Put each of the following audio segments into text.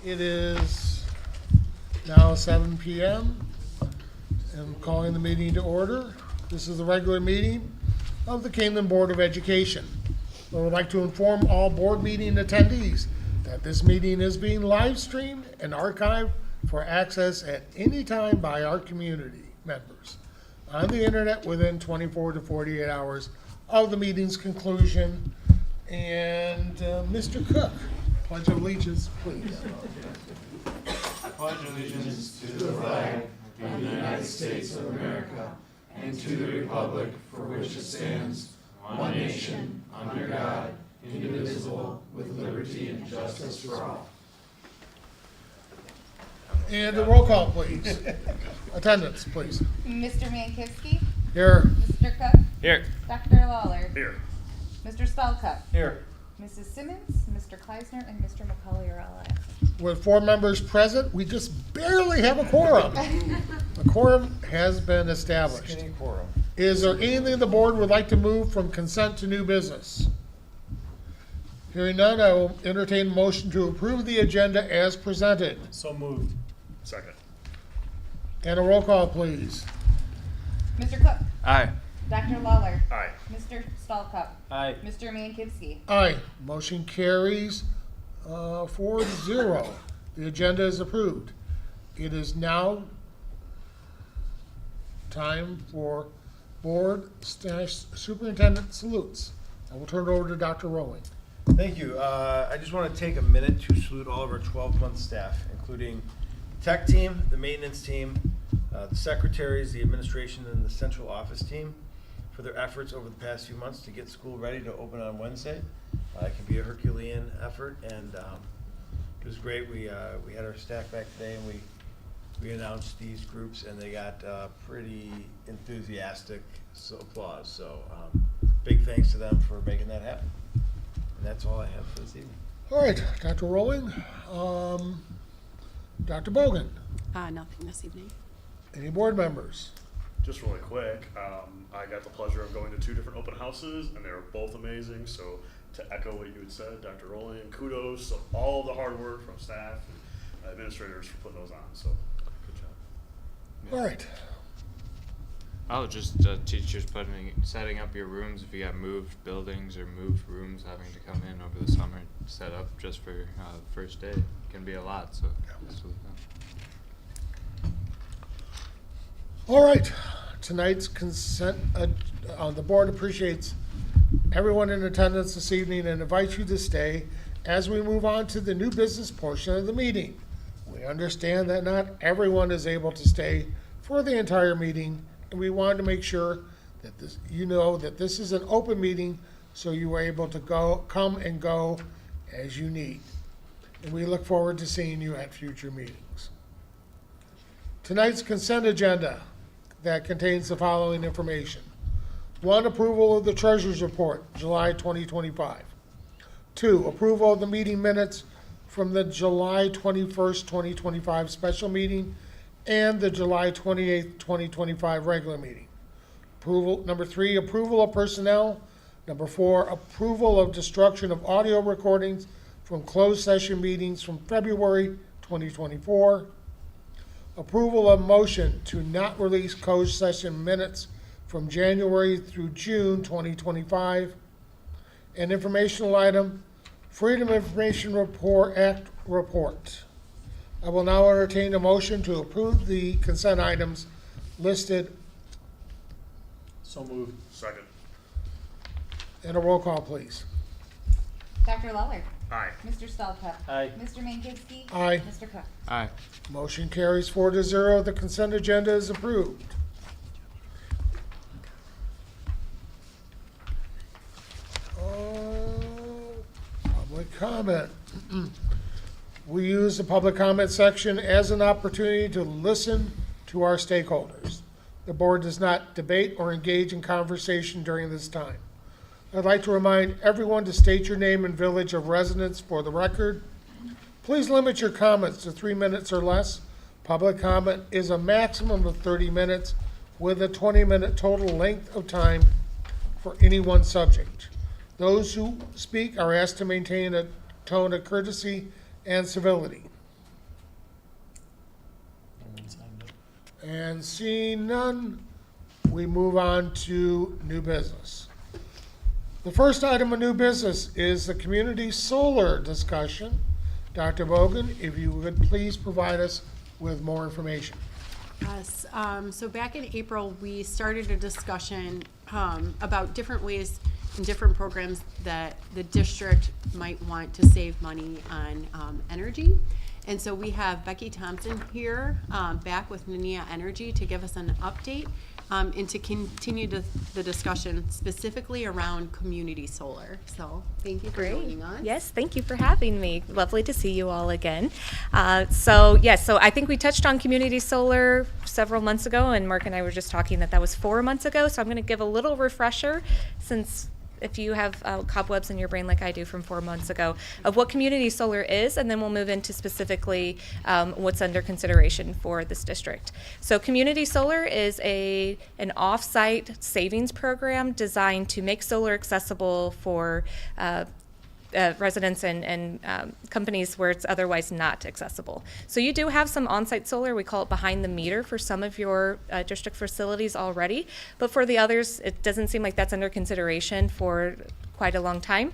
It is now 7 p.m. I'm calling the meeting to order. This is the regular meeting of the Kaneland Board of Education. I would like to inform all board meeting attendees that this meeting is being live streamed and archived for access at any time by our community members on the internet within 24 to 48 hours of the meeting's conclusion. And Mr. Cook, Pledge of Allegiance, please. I pledge allegiance to the flag of the United States of America and to the republic for which it stands, one nation, under God, indivisible, with liberty and justice for all. And a roll call, please. Attendance, please. Mr. Mankivsky, Here. Mr. Cook, Here. Dr. Lawler, Here. Mr. Spellcup, Here. Mrs. Simmons, Mr. Kleisner, and Mr. McCully are all absent. With 4 members present, we just barely have a quorum. A quorum has been established. Skinny quorum. Is there anything the board would like to move from consent to new business? Hearing none, I will entertain a motion to approve the agenda as presented. So moved. Second. And a roll call, please. Mr. Cook, Aye. Dr. Lawler, Aye. Mr. Spellcup, Aye. Mr. Mankivsky. Aye. Motion carries 4-0. The agenda is approved. It is now time for board/superintendent salutes. I will turn it over to Dr. Rowling. Thank you. I just want to take a minute to salute all of our 12-month staff, including the tech team, the maintenance team, the secretaries, the administration, and the central office team for their efforts over the past few months to get school ready to open on Wednesday. It can be a Herculean effort, and it was great. We had our staff back today, and we announced these groups, and they got pretty enthusiastic applause. So big thanks to them for making that happen. And that's all I have for this evening. All right, Dr. Rowling. Dr. Bogan. Nothing this evening. Any board members? Just really quick, I got the pleasure of going to 2 different open houses, and they were both amazing. So to echo what you had said, Dr. Rowling, kudos to all of the hard work from staff and administrators for putting those on. So good job. All right. Oh, just teachers setting up your rooms if you got moved buildings or moved rooms, having to come in over the summer, set up just for the first day. Can be a lot, so this was fun. All right. Tonight's consent, the board appreciates everyone in attendance this evening and invites you to stay as we move on to the new business portion of the meeting. We understand that not everyone is able to stay for the entire meeting, and we wanted to make sure that this is an open meeting, so you are able to come and go as you need. And we look forward to seeing you at future meetings. Tonight's consent agenda that contains the following information. 1, approval of the treasurer's report, July 2025. 2, approval of the meeting minutes from the July 21st, 2025 special meeting and the July 28th, 2025 regular meeting. Number 3, approval of personnel. Number 4, approval of destruction of audio recordings from closed session meetings from February 2024. Approval of motion to not release closed session minutes from January through June 2025. An informational item, Freedom of Information Act report. I will now entertain a motion to approve the consent items listed. So moved. Second. And a roll call, please. Dr. Lawler, Aye. Mr. Spellcup, Aye. Mr. Mankivsky, Aye. Mr. Cook. Aye. Motion carries 4-0. The consent agenda is approved. Public comment. We use the public comment section as an opportunity to listen to our stakeholders. The board does not debate or engage in conversation during this time. I'd like to remind everyone to state your name and village of residence for the record. Please limit your comments to 3 minutes or less. Public comment is a maximum of 30 minutes with a 20-minute total length of time for any one subject. Those who speak are asked to maintain a tone of courtesy and civility. And seeing none, we move on to new business. The first item of new business is the community solar discussion. Dr. Bogan, if you would please provide us with more information. Yes, so back in April, we started a discussion about different ways and different programs that the district might want to save money on energy. And so we have Becky Thompson here, back with Nania Energy to give us an update and to continue the discussion specifically around community solar. So thank you for joining us. Yes, thank you for having me. Lovely to see you all again. So I think we touched on community solar several months ago, and Mark and I were just talking that was 4 months ago. So I'm going to give a little refresher, since if you have cobwebs in your brain like I do from 4 months ago, of what community solar is, and then we'll move into specifically what's under consideration for this district. So community solar is an off-site savings program designed to make solar accessible for residents and companies where it's otherwise not accessible. So you do have some on-site solar, we call it behind the meter, for some of your district facilities already, but for the others, it doesn't seem like that's under consideration for quite a long time.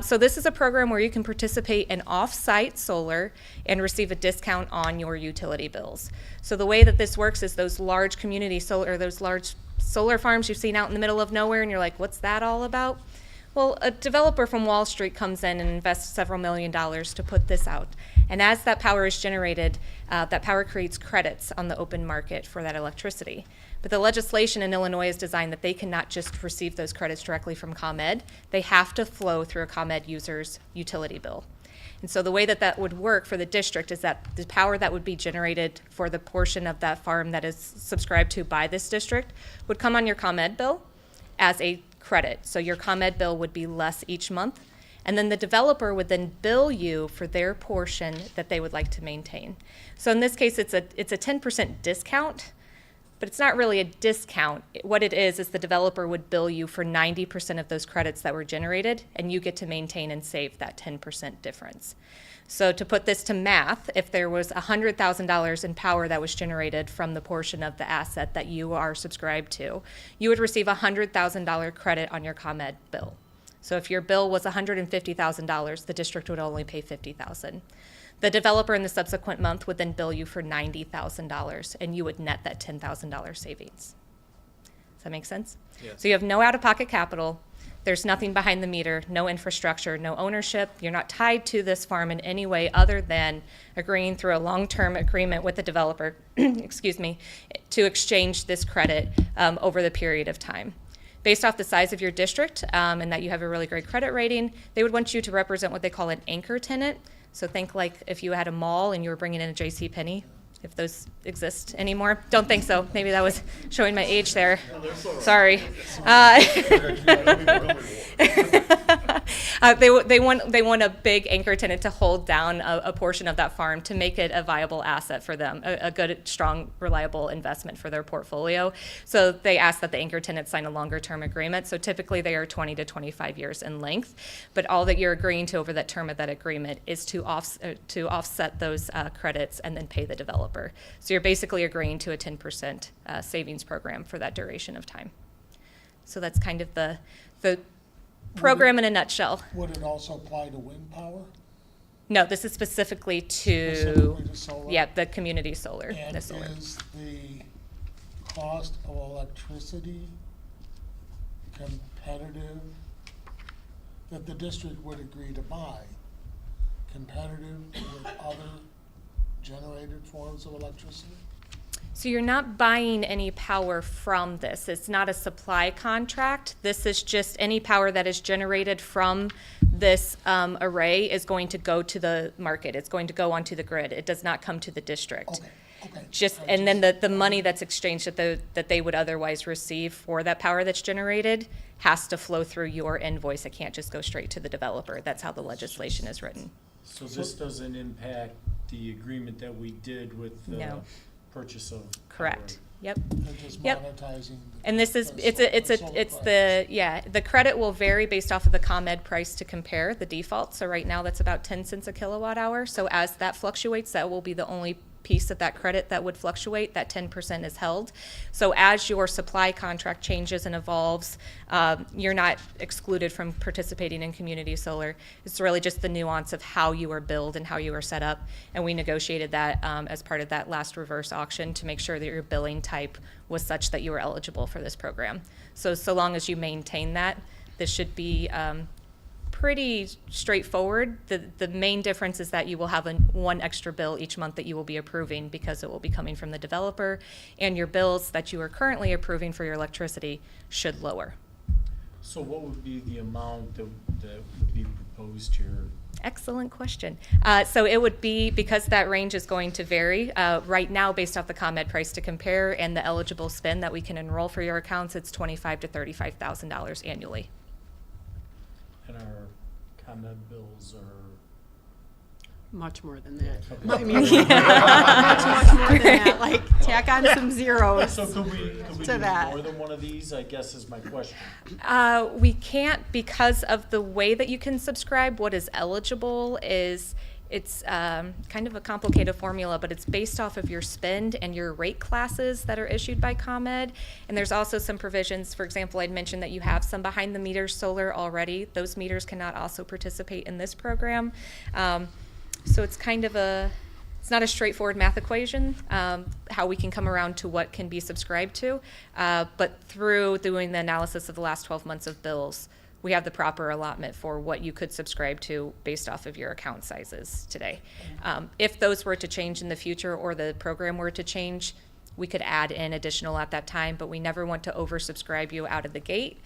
So this is a program where you can participate in off-site solar and receive a discount on your utility bills. So the way that this works is those large community solar, or those large solar farms you've seen out in the middle of nowhere, and you're like, what's that all about? Well, a developer from Wall Street comes in and invests several $1 million to put this out. And as that power is generated, that power creates credits on the open market for that electricity. But the legislation in Illinois is designed that they cannot just receive those credits directly from ComEd. They have to flow through a ComEd user's utility bill. And so the way that that would work for the district is that the power that would be generated for the portion of that farm that is subscribed to by this district would come on your ComEd bill as a credit. So your ComEd bill would be less each month, and then the developer would then bill you for their portion that they would like to maintain. So in this case, it's a 10% discount, but it's not really a discount. What it is the developer would bill you for 90% of those credits that were generated, and you get to maintain and save that 10% difference. So to put this to math, if there was $100,000 in power that was generated from the portion of the asset that you are subscribed to, you would receive a $100,000 credit on your ComEd bill. So if your bill was $150,000, the district would only pay $50,000. The developer in the subsequent month would then bill you for $90,000, and you would net that $10,000 savings. Does that make sense? Yes. So you have no out-of-pocket capital. There's nothing behind the meter, no infrastructure, no ownership. You're not tied to this farm in any way other than agreeing through a long-term agreement with the developer, excuse me, to exchange this credit over the period of time. Based off the size of your district and that you have a really great credit rating, they would want you to represent what they call an anchor tenant. So think like if you had a mall and you were bringing in a JCPenney, if those exist anymore. Don't think so. Maybe that was showing my age there. Sorry. They want a big anchor tenant to hold down a portion of that farm to make it a viable asset for them, a good, strong, reliable investment for their portfolio. So they ask that the anchor tenant sign a longer term agreement. So typically they are 20 to 25 years in length, but all that you're agreeing to over that term of that agreement is to offset those credits and then pay the developer. So you're basically agreeing to a 10% savings program for that duration of time. So that's kind of the program in a nutshell. Would it also apply to wind power? No, this is specifically Specifically to solar? the community solar. And the solar. is the cost of electricity competitive, that the district would agree to buy, competitive with other generated forms of electricity? So you're not buying any power from this. It's not a supply contract. This is just any power that is generated from this array is going to go to the market. It's going to go onto the grid. It does not come to the district. Okay. And then the money that's exchanged that they would otherwise receive for that power that's generated has to flow through your invoice. It can't just go straight to the developer. That's how the legislation is written. So this doesn't impact the agreement that we did with the No. purchase of. Correct. Yep. They're just Yep. monetizing. And this is, the solar credits. the credit will vary based off of the ComEd price to compare the default. So right now that's about 10 cents a kilowatt hour. So as that fluctuates, that will be the only piece of that credit that would fluctuate, that 10% is held. So as your supply contract changes and evolves, you're not excluded from participating in community solar. It's really just the nuance of how you are billed and how you are set up. And we negotiated that as part of that last reverse auction to make sure that your billing type was such that you were eligible for this program. So long as you maintain that, this should be pretty straightforward. The main difference is that you will have one extra bill each month that you will be approving because it will be coming from the developer, and your bills that you are currently approving for your electricity should lower. So what would be the amount that would be proposed here? Excellent question. So it would be, because that range is going to vary, right now based off the ComEd price to compare and the eligible spend that we can enroll for your accounts, it's $25,000 to $35,000 annually. And our ComEd bills are, Much more than that. Yeah. I mean, much more than that. Like, tack on some zeros so could we to do that. more than one of these, I guess is my question. We can't, because of the way that you can subscribe. What is eligible is, it's kind of a complicated formula, but it's based off of your spend and your rate classes that are issued by ComEd. And there's also some provisions. For example, I'd mentioned that you have some behind the meter solar already. Those meters cannot also participate in this program. So it's kind of it's not a straightforward math equation, how we can come around to what can be subscribed to. But through doing the analysis of the last 12 months of bills, we have the proper allotment for what you could subscribe to based off of your account sizes today. If those were to change in the future or the program were to change, we could add in additional at that time, but we never want to oversubscribe you out of the gate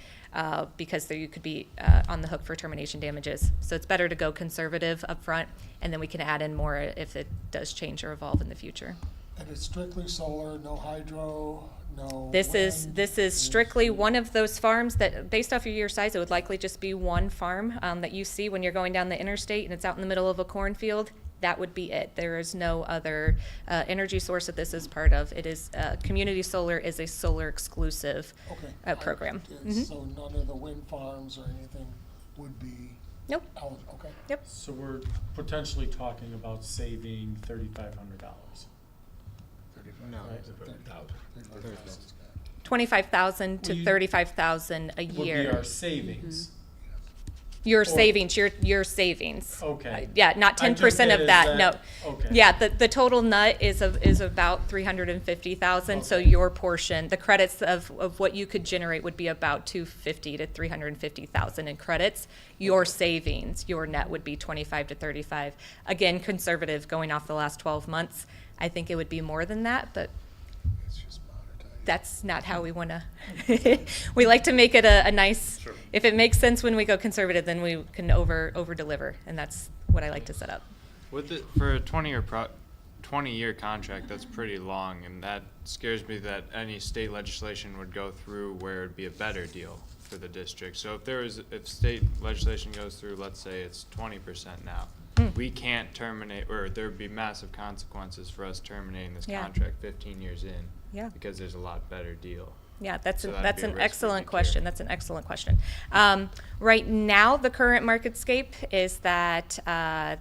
because you could be on the hook for termination damages. So it's better to go conservative up front, and then we can add in more if it does change or evolve in the future. And it's strictly solar, no hydro, no This wind. is strictly one of those farms that, based off of your size, it would likely just be one farm that you see when you're going down the interstate and it's out in the middle of a cornfield. That would be it. There is no other energy source that this is part of. It is community solar is a solar exclusive Okay. program. So none of the wind farms or anything would be Nope. eligible, okay? Yep. So we're potentially talking about saving $3,500. No. Right. 25,000 to Well, you- 35,000 a Would be year. our savings. Your or- savings, your savings. Okay. Yeah, not I 10% took of it that. as No. that- okay. Yeah, the total nut is about 350,000. So Okay. your portion, the credits of what you could generate would be about 250 to 350,000 in credits. Your savings, your net would be 25 to 35. Again, conservative, going off the last 12 months. I think it would be more than that, but It's just monetized. that's not how we want to. We like to make it a nice. Sure. If it makes sense when we go conservative, then we can over deliver, and that's what I like to set up. With it for a 20-year contract, that's pretty long, and that scares me that any state legislation would go through where it'd be a better deal for the district. So if state legislation goes through, let's say it's 20% now, we can't terminate, or there'd be massive consequences for us terminating this Yeah. contract 15 years in. Yeah. Because there's a lot better deal. Yeah, that's So an, that'd that's be a an risk we excellent could question. carry. That's an excellent question. Right now, the current marketscape is that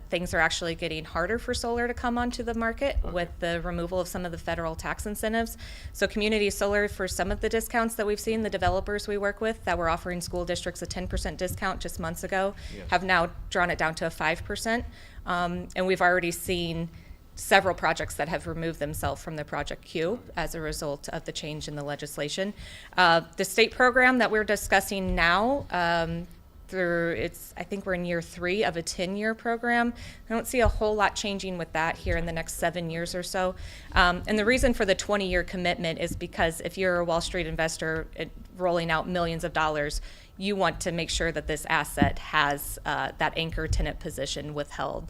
things are actually getting harder for solar to come onto the market with the removal of some of the federal tax incentives. So community solar, for some of the discounts that we've seen, the developers we work with that were offering school districts a 10% discount just months ago, Yes. have now drawn it down to a 5%. And we've already seen several projects that have removed themselves from the project queue as a result of the change in the legislation. The state program that we're discussing now, I think we're in year 3 of a 10-year program. I don't see a whole lot changing with that here in the next 7 years or so. And the reason for the 20-year commitment is because if you're a Wall Street investor rolling out millions of dollars, you want to make sure that this asset has that anchor tenant position withheld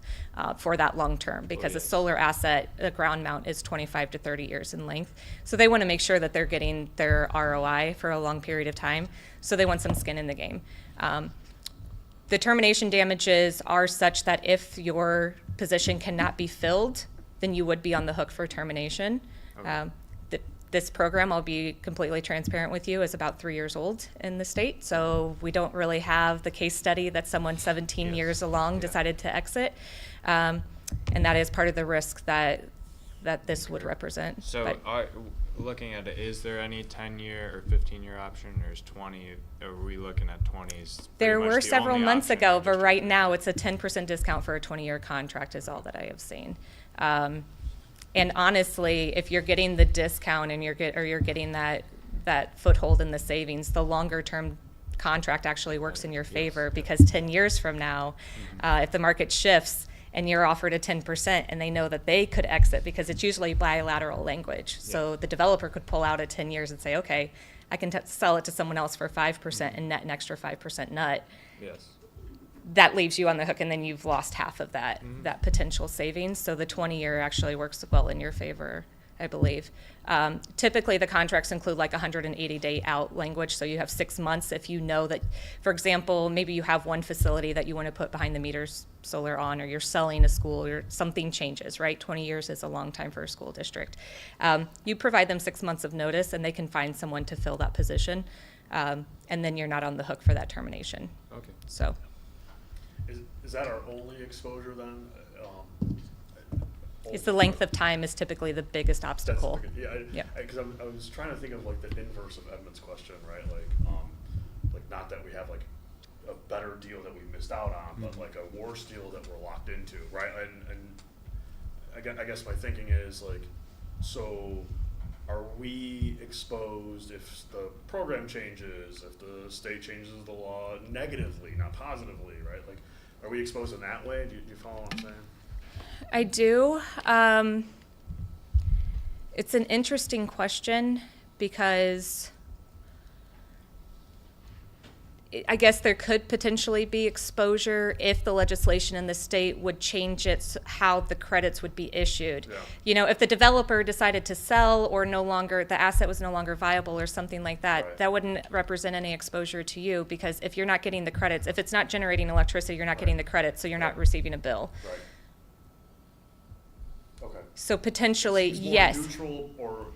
for that long term, because a solar asset, a ground mount, is 25 to 30 years in length. So they want to make sure that they're getting their ROI for a long period of time. So they want some skin in the game. The termination damages are such that if your position cannot be filled, then you would be on the hook for termination. Okay. This program, I'll be completely transparent with you, is about 3 years old in the state. So we don't really have the case study that someone 17 Yes. years along Yeah. decided to exit. And that is part of the risk that that this would represent. So But looking at it, is there any 10-year or 15-year option, or is 20, are we looking at 20s? there were several months ago, but right now it's a 10% discount for a 20-year contract is all that I have seen. And honestly, if you're getting the discount and you're getting that foothold in the savings, the longer term contract actually works in your favor, because 10 years from now, if the market shifts and you're offered a 10% and they know that they could exit, because it's usually bilateral language. So the developer could pull out at 10 years and say, okay, I can sell it to someone else for 5% and net an extra 5% nut. Yes. That leaves you on the hook, and then you've lost half of that potential savings. So the 20-year actually works well in your favor, I believe. Typically, the contracts include like 180-day out language, so you have 6 months if you know that, for example, maybe you have one facility that you want to put behind the meters solar on, or you're selling a school, or something changes, right? 20 years is a long time for a school district. You provide them 6 months of notice, and they can find someone to fill that position, and then you're not on the hook for that termination. Okay. So. Is that our only exposure then? It's the length of time is typically the biggest obstacle. Yeah, because I was trying to think of like the inverse of Edmund's question, right? Like not that we have like a better deal that we missed out on, but like a worse deal that we're locked into, right? And I guess my thinking is like, so are we exposed if the program changes, if the state changes the law negatively, not positively, right? Like, are we exposed in that way? Do you follow what I'm saying? I do. It's an interesting question, because I guess there could potentially be exposure if the legislation in the state would change it, how the credits would be issued. Yeah. You know, if the developer decided to sell, or the asset was no longer viable or something like that, Right. that wouldn't represent any exposure to you, because if you're not getting the credits, if it's not generating electricity, you're not getting the credits, so you're not receiving a bill. Right. Okay. So potentially, Is more yes. neutral or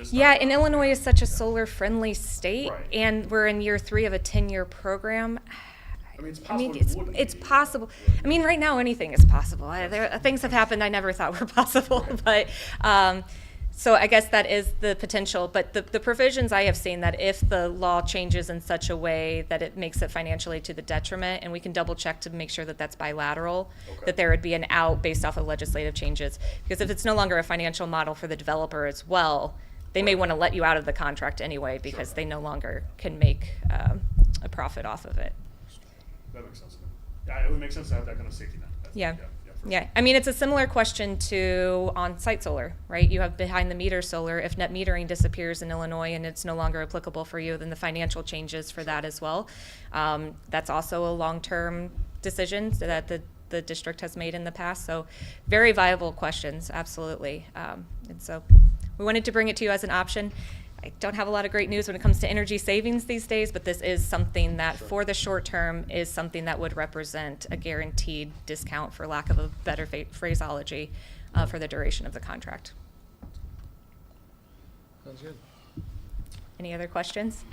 Yeah, and Illinois is such a solar-friendly state, Right. and we're in year 3 of a 10-year program. I mean, it's I possible. mean, it wouldn't it's be. possible. I mean, right now, anything is possible. Things have happened I never thought were possible, but so I guess that is the potential. But the provisions I have seen, that if the law changes in such a way that it makes it financially to the detriment, and we can double check to make sure that that's bilateral, Okay. that there would be an out based off of legislative changes. Because if it's no longer a financial model for the developer as well, they may want to let you out of the contract anyway, because Sure. they no longer can make a profit off of it. That makes sense to me. Yeah, it would make sense to have that kind of safety net. Yeah. for Yeah, sure. I mean, it's a similar question to on-site solar, right? You have behind-the-meter solar. If net metering disappears in Illinois and it's no longer applicable for you, then the financial changes for that as well. That's also a long-term decision that the district has made in the past. So very viable questions, absolutely. And so we wanted to bring it to you as an option. I don't have a lot of great news when it comes to energy savings these days, but this is something that for the short term is something that would represent a guaranteed discount, for lack of a better phraseology, for the duration of the contract. Sounds good. Any other questions?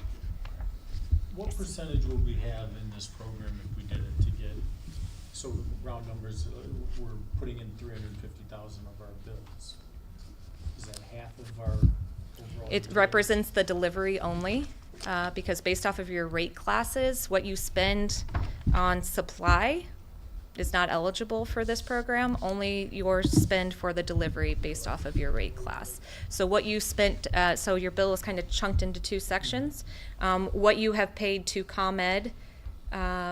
What percentage would we have in this program if we did it to get, so round numbers, we're putting in 350,000 of our bills. Is that half of our overall? It bill? represents the delivery only, because based off of your rate classes, what you spend on supply is not eligible for this program, only your spend for the delivery based off of your rate class. So what you spent, so your bill is kind of chunked into 2 sections. What you have paid to ComEd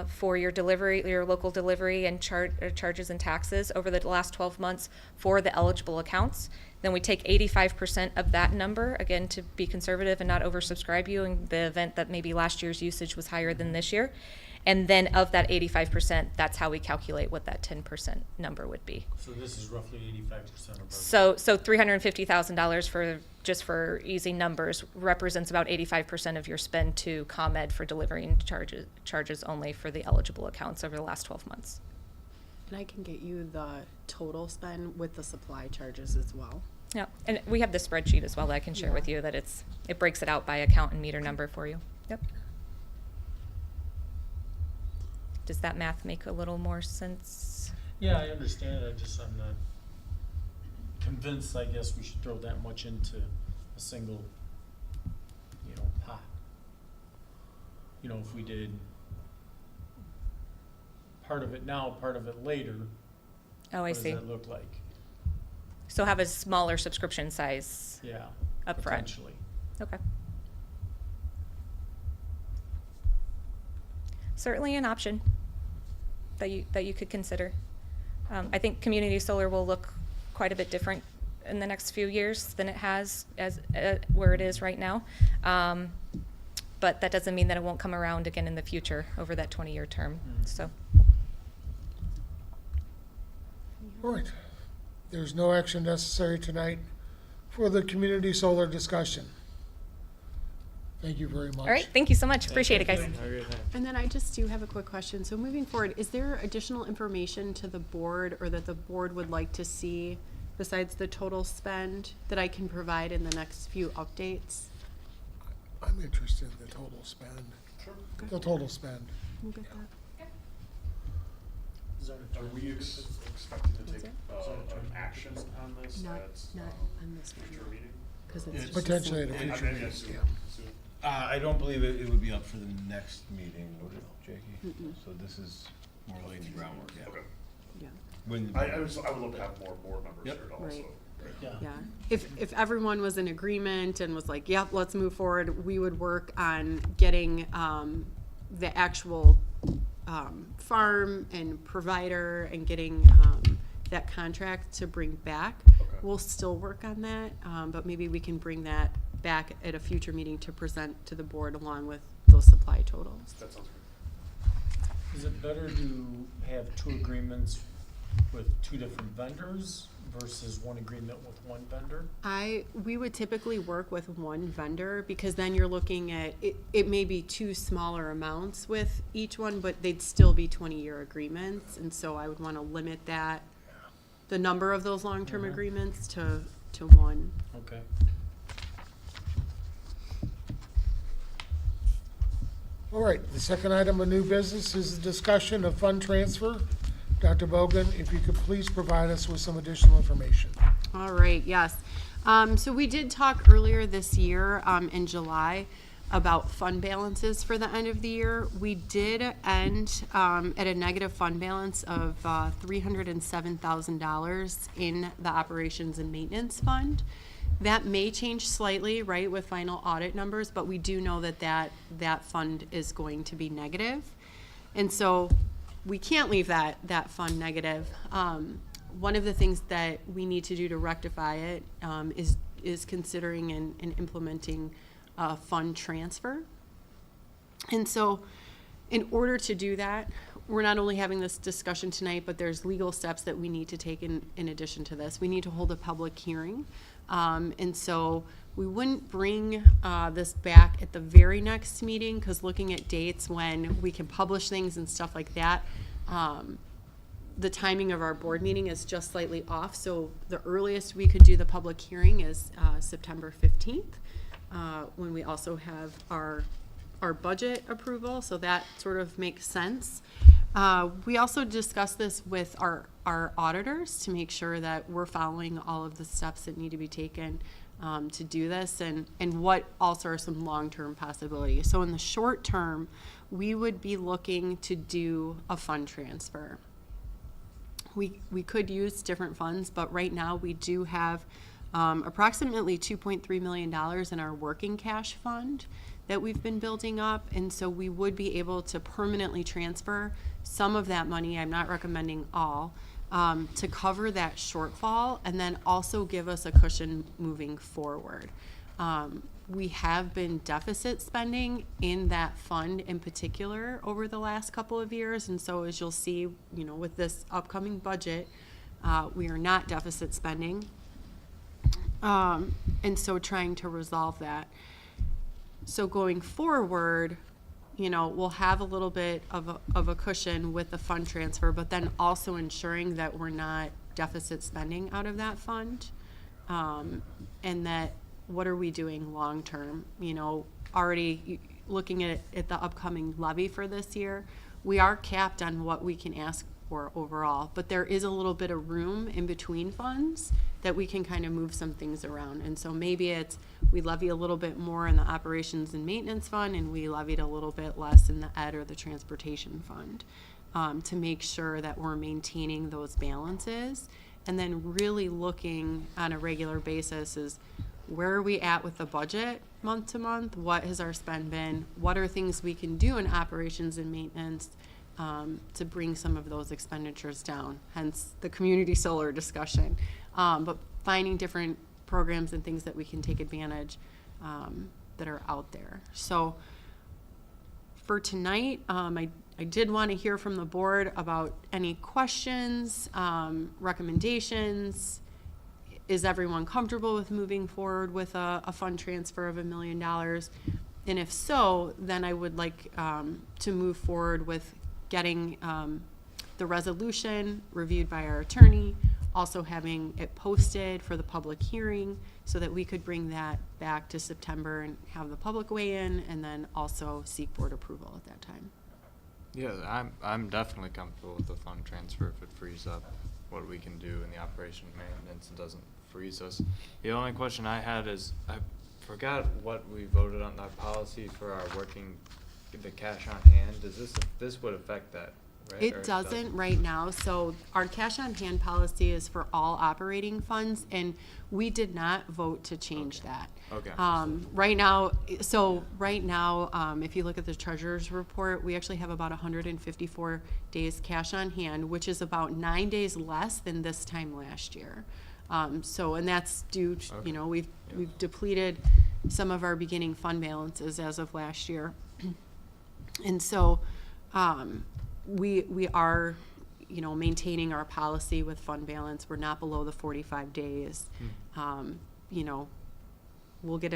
for your delivery, your local delivery and charges and taxes over the last 12 months for the eligible accounts. Then we take 85% of that number, again, to be conservative and not oversubscribe you in the event that maybe last year's usage was higher than this year. And then of that 85%, that's how we calculate what that 10% number would be. So this is roughly 85% of our. So $350,000 for easy numbers represents about 85% of your spend to ComEd for delivering charges only for the eligible accounts over the last 12 months. And I can get you the total spend with the supply charges as well. Yeah, and we have the spreadsheet as well that I can share Yeah. with you, that it breaks it out by account and meter number for you. Yep. Does that math make a little more sense? Yeah, I understand, I'm not convinced, I guess, we should throw that much into a single, pot. If we did part of it now, part of it later, Oh, I what does see. that look like? So have a smaller subscription size Yeah, upfront. potentially. Okay. Certainly an option that you could consider. I think community solar will look quite a bit different in the next few years than it has as where it is right now. But that doesn't mean that it won't come around again in the future over that 20-year term. So. All right. There's no action necessary tonight for the community solar discussion. Thank you very much. All right. Thank you so much. Appreciate it, guys. Have a great night. And then I just do have a quick question. So moving forward, is there additional information to the board or that the board would like to see besides the total spend that I can provide in the next few updates? I'm interested in the total spend. Sure. The total spend. We'll get that. Is that a Are we term? expecting to What's take it? an action on this Not, at not on this future one, meeting? because It's it's just a Potentially at a sample. future I mean, meeting, soon, yeah. soon. I don't believe it would be up for the next meeting, would it, Jakey? Mm-mm. So this is more laying the groundwork, yeah. Okay. Yeah. When, I would love to have more board members Yep. here also. Right. Yeah. Yeah, if everyone was in agreement and was like, yep, let's move forward, we would work on getting, the actual, farm and provider and getting, that contract to bring back. Okay. We'll still work on that, but maybe we can bring that back at a future meeting to present to the board along with those supply totals. That sounds good. Is it better to have two agreements with two different vendors versus one agreement with one vendor? We would typically work with one vendor because then you're looking at, it may be two smaller amounts with each one, but they'd still be 20-year agreements. And so I would want to limit that, the number of those long-term Mhm. agreements to one. Okay. All right, the second item of new business is the discussion of fund transfer. Dr. Bogan, if you could please provide us with some additional information. All right, yes. So we did talk earlier this year, in July, about fund balances for the end of the year. We did end at a negative fund balance of $307,000 in the operations and maintenance fund. That may change slightly, right, with final audit numbers, but we do know that that fund is going to be negative. And so we can't leave that fund negative. One of the things that we need to do to rectify it is considering and implementing fund transfer. And so in order to do that, we're not only having this discussion tonight, but there's legal steps that we need to take in addition to this. We need to hold a public hearing. And so we wouldn't bring this back at the very next meeting, because looking at dates when we can publish things and stuff like that, the timing of our board meeting is just slightly off. So the earliest we could do the public hearing is September 15th, when we also have our budget approval. So that sort of makes sense. We also discussed this with our auditors to make sure that we're following all of the steps that need to be taken to do this, and what also are some long-term possibilities. So in the short term, we would be looking to do a fund transfer. We could use different funds, but right now we do have approximately $2.3 million in our working cash fund that we've been building up, and so we would be able to permanently transfer some of that money, I'm not recommending all, to cover that shortfall and then also give us a cushion moving forward. We have been deficit spending in that fund in particular over the last couple of years, and so as you'll see, with this upcoming budget, we are not deficit spending, and so trying to resolve that. So going forward, we'll have a little bit of a cushion with the fund transfer, but then also ensuring that we're not deficit spending out of that fund, and that what are we doing long term? Already looking at the upcoming levy for this year, we are capped on what we can ask for overall. But there is a little bit of room in between funds that we can kind of move some things around. And so maybe it's, we levy a little bit more in the operations and maintenance fund, and we levied a little bit less in the ed or the transportation fund, to make sure that we're maintaining those balances. And then really looking on a regular basis is, where are we at with the budget month to month? What has our spend been? What are things we can do in operations and maintenance to bring some of those expenditures down? Hence the community solar discussion. But finding different programs and things that we can take advantage that are out there. So for tonight, I did want to hear from the board about any questions, recommendations. Is everyone comfortable with moving forward with a fund transfer of $1 million? And if so, then I would like to move forward with getting the resolution reviewed by our attorney, also having it posted for the public hearing so that we could bring that back to September and have the public weigh in, and then also seek board approval at that time. Yeah, I'm definitely comfortable with the fund transfer if it frees up what we can do in the operation and maintenance and doesn't freeze us. The only question I had is, I forgot what we voted on that policy for our the cash on hand. Does this would affect that, right? Or It doesn't right now. So our cash on hand policy is for all operating funds, and we did not vote to change that. Okay. Right now, if you look at the treasurer's report, we actually have about 154 days cash on hand, which is about 9 days less than this time last year. And that's due to, Okay. we've depleted some of our beginning fund balances as of last year. And so, we are, maintaining our policy with fund balance. We're not below the 45 days. We'll get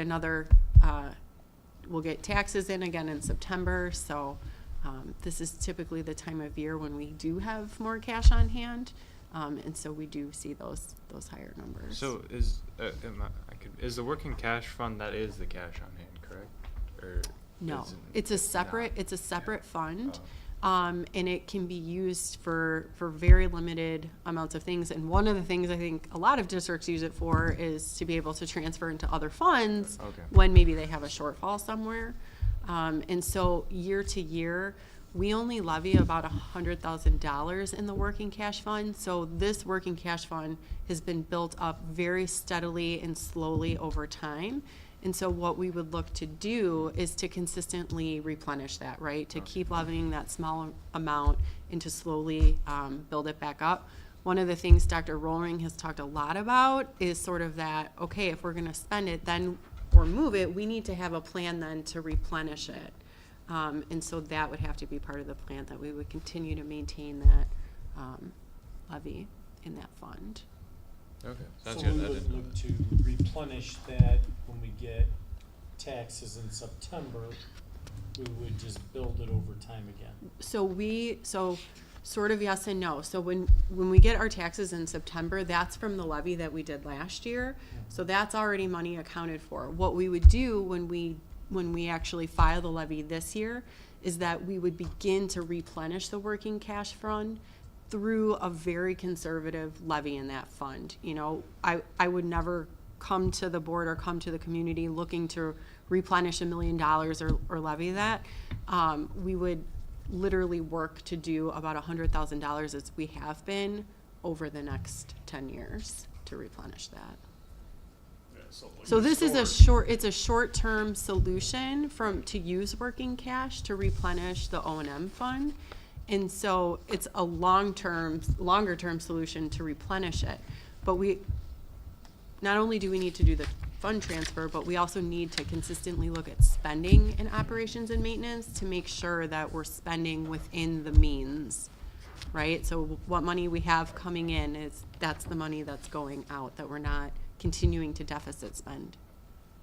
we'll get taxes in again in September. So, this is typically the time of year when we do have more cash on hand. And so we do see those higher numbers. So is the working cash fund, that is the cash on hand, correct? Or No, is it- it's a not? separate fund. Oh. And it can be used for very limited amounts of things. And one of the things I think a lot of districts use it for is to be able to transfer into other funds Okay. when maybe they have a shortfall somewhere. And so year to year, we only levy about $100,000 in the working cash fund. So this working cash fund has been built up very steadily and slowly over time. And so what we would look to do is to consistently replenish that, right? To keep levying that small amount and to slowly build it back up. One of the things Dr. Rolling has talked a lot about is sort of that, okay, if we're gonna spend it then or move it, we need to have a plan then to replenish it. And so that would have to be part of the plan, that we would continue to maintain that levy in that fund. Okay, So sounds we good. I would didn't know look that. to replenish that when we get taxes in September. We would just build it over time again. So sort of yes and no. So when we get our taxes in September, that's from the levy that we did last year. So that's already money accounted for. What we would do when we actually file the levy this year is that we would begin to replenish the working cash fund through a very conservative levy in that fund. I would never come to the board or come to the community looking to replenish $1 million or levy that. We would literally work to do about $100,000 as we have been over the next 10 years to replenish that. Yeah, like So this is it's a short-term solution to use working cash to replenish the O&M fund. And so it's a longer-term solution to replenish it. But not only do we need to do the fund transfer, but we also need to consistently look at spending in operations and maintenance to make sure that we're spending within the means, right? So what money we have coming in that's the money that's going out, that we're not continuing to deficit spend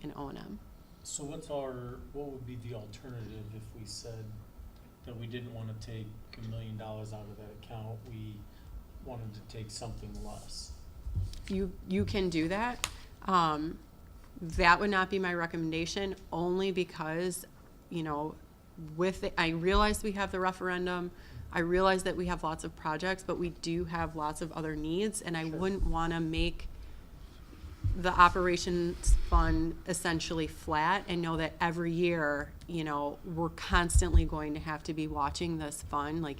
in O&M. So what would be the alternative if we said that we didn't wanna take $1 million out of that account, we wanted to take something less? You can do that. That would not be my recommendation, only because, I realize we have the referendum. I realize that we have lots of projects, but we do have lots of other needs, and I wouldn't want to make the operations fund essentially flat and know that every year, you know, we're constantly going to have to be watching this fund, like,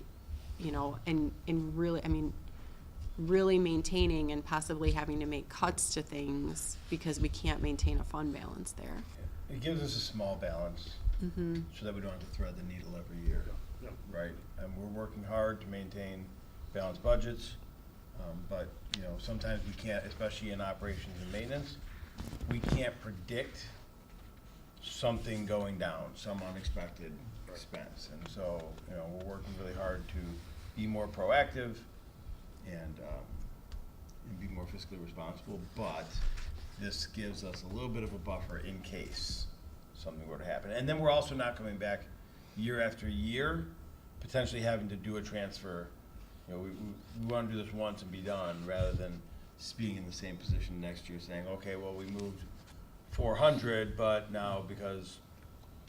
you know, and really, I mean, really maintaining and possibly having to make cuts to things because we can't maintain a fund balance there. It gives us a small balance so that we don't have to thread the needle every year, Yeah. right? And we're working hard to maintain balanced budgets, but you know, sometimes we can't, especially in operations and maintenance, we can't predict something going down, some unexpected expense. And so, you know, we're working really hard to be more proactive and be more fiscally responsible, but this gives us a little bit of a buffer in case something were to happen. And then we're also not coming back year after year, potentially having to do a transfer. You know, we want to do this once and be done, rather than being in the same position next year saying, okay, well, we moved 400, but now because,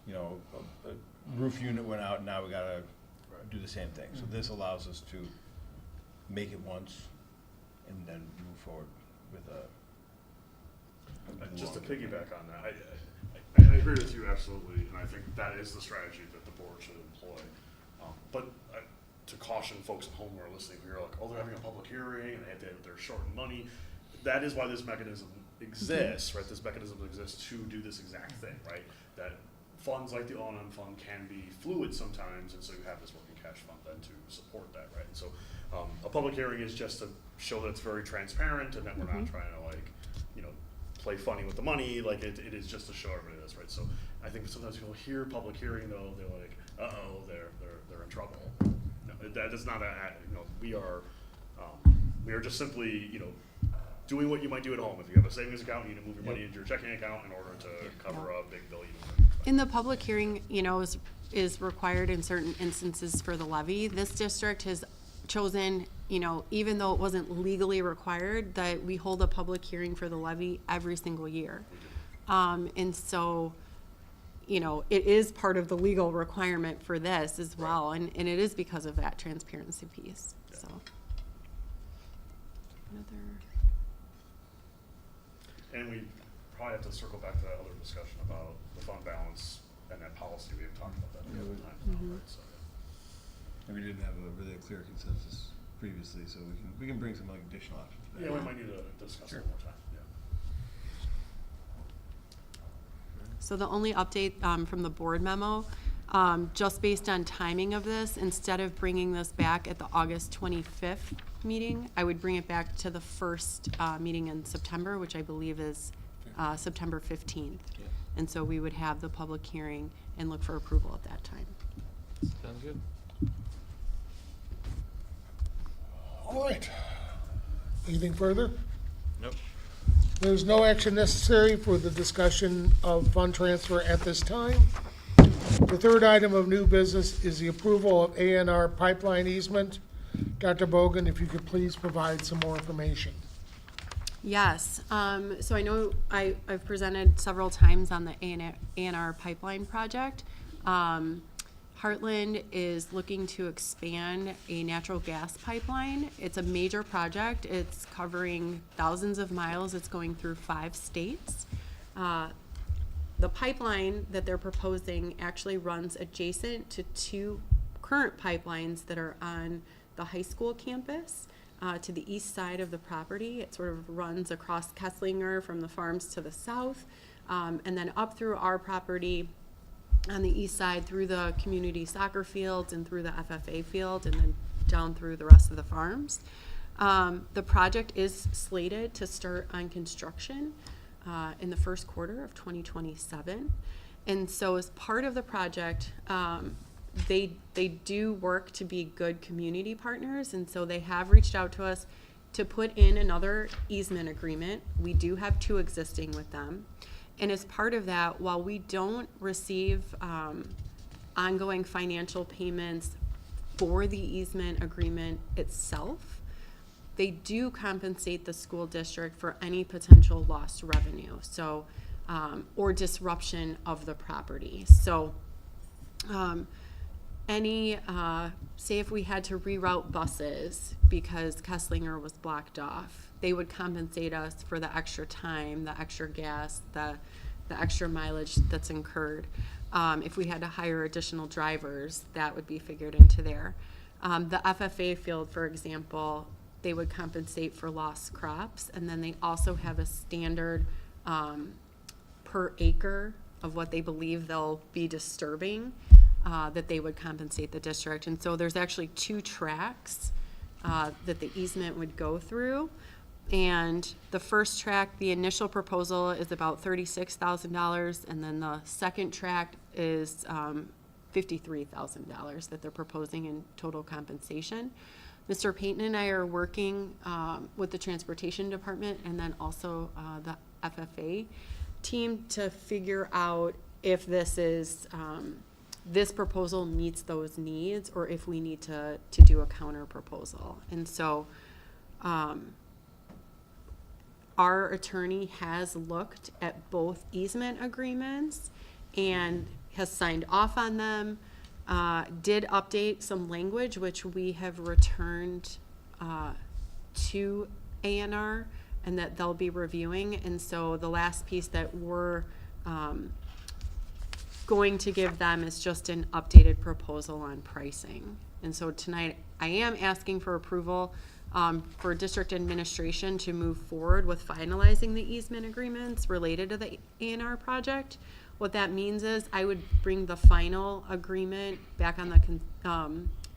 you know, a roof unit went out, now we gotta do the same thing. So this allows us to make it once and then move forward with Just to long-term. piggyback on that, I agree with you absolutely, and I think that is the strategy that the board should employ. But to caution folks at home who are listening, who are like, oh, they're having a public hearing and they're short on money. That is why this mechanism exists, right? This mechanism exists to do this exact thing, right? That funds like the O&M fund can be fluid sometimes, and so you have this working cash fund then to support that, right? And so a public hearing is just to show that it's very transparent and that we're not trying to, like, you know, play funny with the money. Like, it is just to show everybody this, right? So I think sometimes people hear public hearing, though, they're like, uh-oh, they're in trouble. No, that is not you know, we are just simply, you know, doing what you might do at home. If you have a savings account, you need to move your money into your checking account in order to cover a big bill you don't expect. In the public hearing, you know, is required in certain instances for the levy. This district has chosen, you know, even though it wasn't legally required, that we hold a public hearing for the levy every single year. And so, you know, it is part of the legal requirement for this as well, and it is because of that transparency piece, so. And we probably have to circle back to that other discussion about the fund balance and that policy. We have talked about that the other time, right? So, And we didn't have a really clear consensus previously, so we can bring some like additional options back. yeah, we might need to discuss it one more time, yeah. So the only update from the board memo, just based on timing of this, instead of bringing this back at the August 25th meeting, I would bring it back to the first meeting in September, which I believe is September 15th. And so we would have the public hearing and look for approval at that time. Sounds good. All right. Anything further? Nope. There's no action necessary for the discussion of fund transfer at this time. The third item of new business is the approval of A&R pipeline easement. Dr. Bogan, if you could please provide some more information. Yes, so I know I've presented several times on the A&R pipeline project. Heartland is looking to expand a natural gas pipeline. It's a major project. It's covering thousands of miles. It's going through 5 states. The pipeline that they're proposing actually runs adjacent to 2 current pipelines that are on the high school campus. To the east side of the property. It sort of runs across Kesslinger from the farms to the south, and then up through our property on the east side through the community soccer fields and through the FFA field, and then down through the rest of the farms. The project is slated to start on construction in the first quarter of 2027. And so as part of the project, they do work to be good community partners, and so they have reached out to us to put in another easement agreement. We do have 2 existing with them. And as part of that, while we don't receive ongoing financial payments for the easement agreement itself, they do compensate the school district for any potential lost revenue, so or disruption of the property. So any, say if we had to reroute buses because Kesslinger was blocked off, they would compensate us for the extra time, the extra gas, the extra mileage that's incurred. If we had to hire additional drivers, that would be figured into there. The FFA field, for example, they would compensate for lost crops, and then they also have a standard per acre of what they believe they'll be disturbing that they would compensate the district. And so there's actually 2 tracks that the easement would go through. And the first track, the initial proposal is about $36,000, and then the second track is $53,000 that they're proposing in total compensation. Mr. Payton and I are working with the transportation department and then also the FFA team to figure out if this is this proposal meets those needs or if we need to do a counter proposal. And so our attorney has looked at both easement agreements and has signed off on them, did update some language, which we have returned to ANR and that they'll be reviewing. And so the last piece that we're going to give them is just an updated proposal on pricing. And so tonight I am asking for approval for district administration to move forward with finalizing the easement agreements related to the ANR project. What that means is I would bring the final agreement back on the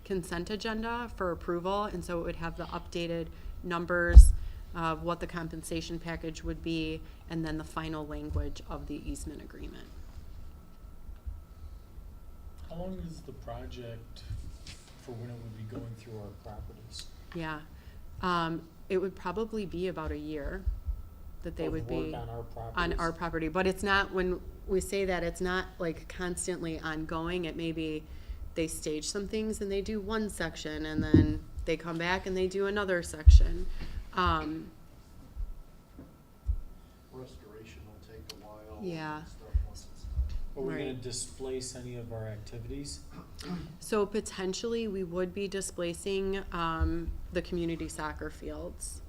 consent agenda for approval, and so it would have the updated numbers of what the compensation package would be, and then the final language of the easement agreement. How long is the project for when it would be going through our properties? Yeah, it would probably be about a year that they Of would work be on our properties? on our property, but it's not, when we say that, it's not like constantly ongoing. It may be they stage some things and they do one section and then they come back and they do another section. Restoration will take a while. Yeah. and stuff once it's done. Are we gonna Right. displace any of our activities? So potentially we would be displacing the community soccer fields.